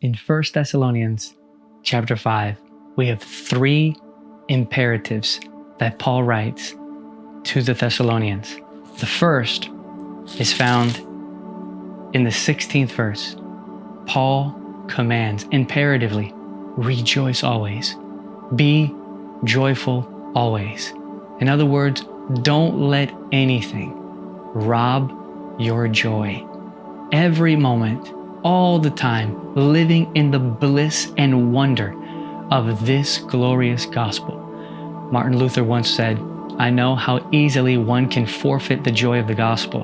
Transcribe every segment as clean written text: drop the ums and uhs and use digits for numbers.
In 1 Thessalonians chapter 5, we have 3 imperatives that Paul writes to the Thessalonians. The first is found in the 16th verse. Paul commands imperatively, rejoice always. Be joyful always. In other words, don't let anything rob your joy. Every moment, all the time, living in the bliss and wonder of this glorious gospel. Martin Luther once said, I know how easily one can forfeit the joy of the gospel.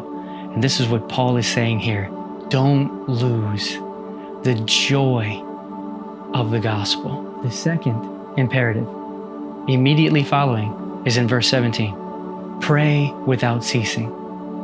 And this is what Paul is saying here. Don't lose the joy of the gospel. The second imperative, immediately following, is in verse 17. Pray without ceasing.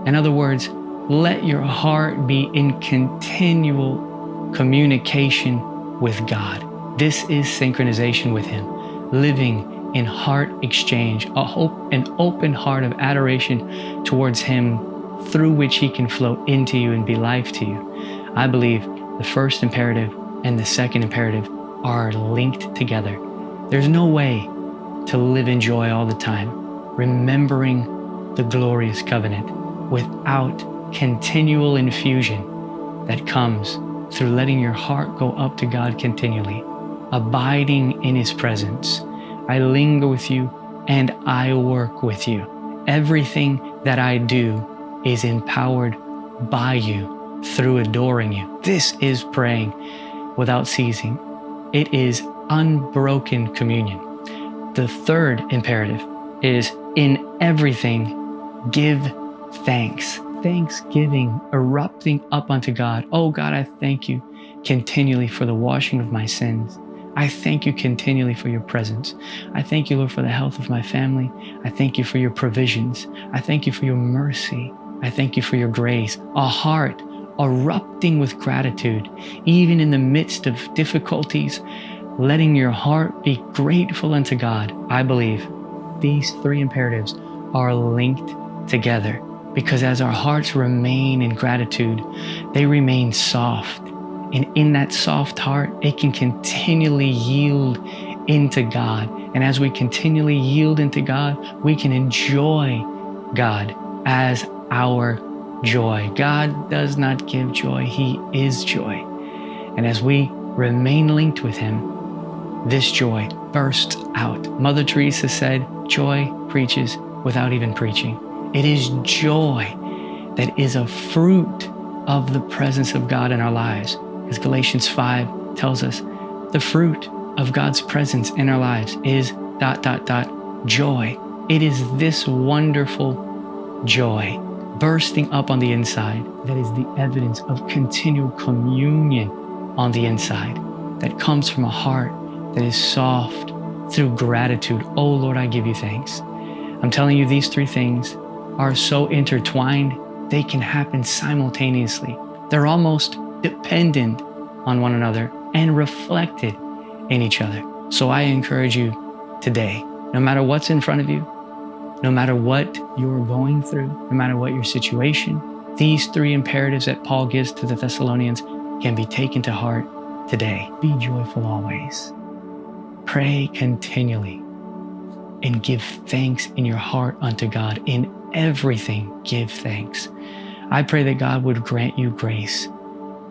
In other words, let your heart be in continual communication with God. This is synchronization with Him, living in heart exchange, an open heart of adoration towards Him through which He can flow into you and be life to you. I believe the first imperative and the second imperative are linked together. There's no way to live in joy all the time, remembering the glorious covenant, without continual infusion that comes through letting your heart go up to God continually, abiding in His presence. I linger with you and I work with you. Everything that I do is empowered by you through adoring you. This is praying without ceasing. It is unbroken communion. The third imperative is in everything, give thanks. Thanksgiving erupting up unto God. Oh God, I thank you continually for the washing of my sins. I thank you continually for your presence. I thank you, Lord, for the health of my family. I thank you for your provisions. I thank you for your mercy. I thank you for your grace. A heart erupting with gratitude, even in the midst of difficulties, letting your heart be grateful unto God. I believe these 3 imperatives are linked together, because as our hearts remain in gratitude, they remain soft. And in that soft heart, it can continually yield into God. And as we continually yield into God, we can enjoy God as our joy. God does not give joy, He is joy. And as we remain linked with Him, this joy bursts out. Mother Teresa said, joy preaches without even preaching. It is joy that is a fruit of the presence of God in our lives. As Galatians 5 tells us, the fruit of God's presence in our lives is ... joy. It is this wonderful joy bursting up on the inside that is the evidence of continual communion on the inside, that comes from a heart that is soft through gratitude. Oh Lord, I give you thanks. I'm telling you, these 3 things are so intertwined, they can happen simultaneously. They're almost dependent on one another and reflected in each other. So I encourage you today, no matter what's in front of you, no matter what you're going through, no matter what your situation, these 3 imperatives that Paul gives to the Thessalonians can be taken to heart today. Be joyful always. Pray continually. And give thanks in your heart unto God. In everything, give thanks. I pray that God would grant you grace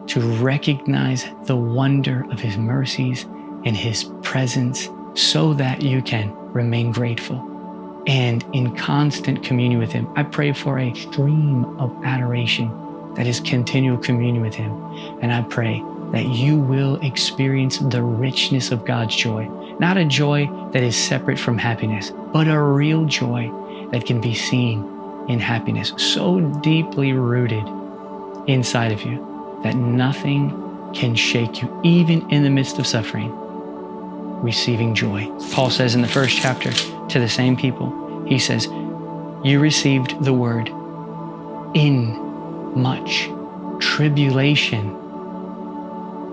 to recognize the wonder of His mercies and His presence, so that you can remain grateful and in constant communion with Him. I pray for a stream of adoration that is continual communion with Him. And I pray that you will experience the richness of God's joy. Not a joy that is separate from happiness, but a real joy that can be seen in happiness, so deeply rooted inside of you that nothing can shake you, even in the midst of suffering, receiving joy. Paul says in the 1st chapter to the same people, he says, you received the word in much tribulation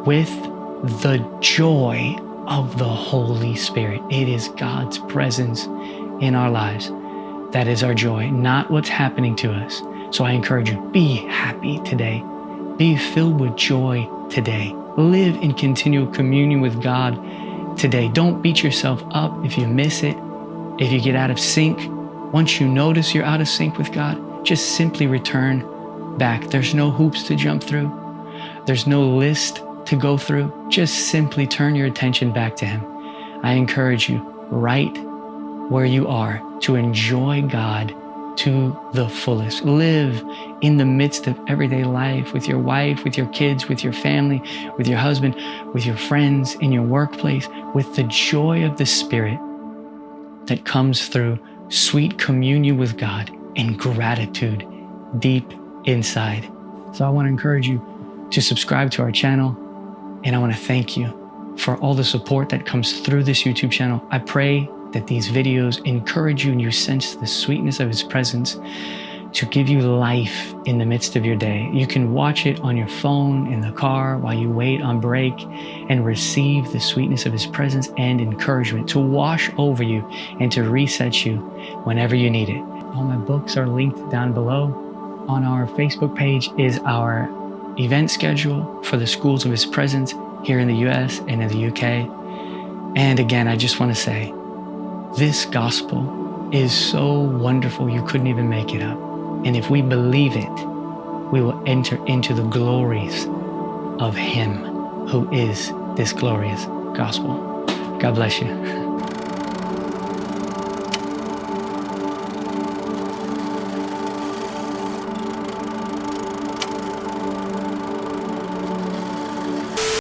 with the joy of the Holy Spirit. It is God's presence in our lives that is our joy, not what's happening to us. So I encourage you, be happy today. Be filled with joy today. Live in continual communion with God today. Don't beat yourself up if you miss it, if you get out of sync. Once you notice you're out of sync with God, just simply return back. There's no hoops to jump through. There's no list to go through. Just simply turn your attention back to Him. I encourage you right where you are to enjoy God to the fullest. Live in the midst of everyday life with your wife, with your kids, with your family, with your husband, with your friends, in your workplace, with the joy of the Spirit that comes through sweet communion with God and gratitude deep inside. So I want to encourage you to subscribe to our channel, and I want to thank you for all the support that comes through this YouTube channel. I pray that these videos encourage you and you sense the sweetness of His presence to give you life in the midst of your day. You can watch it on your phone, in the car, while you wait on break, and receive the sweetness of His presence and encouragement to wash over you and to reset you whenever you need it. All my books are linked down below. On our Facebook page is our event schedule for the Schools of His Presence here in the US and in the UK. And again, I just want to say, this gospel is so wonderful you couldn't even make it up. And if we believe it, we will enter into the glories of Him who is this glorious gospel. God bless you.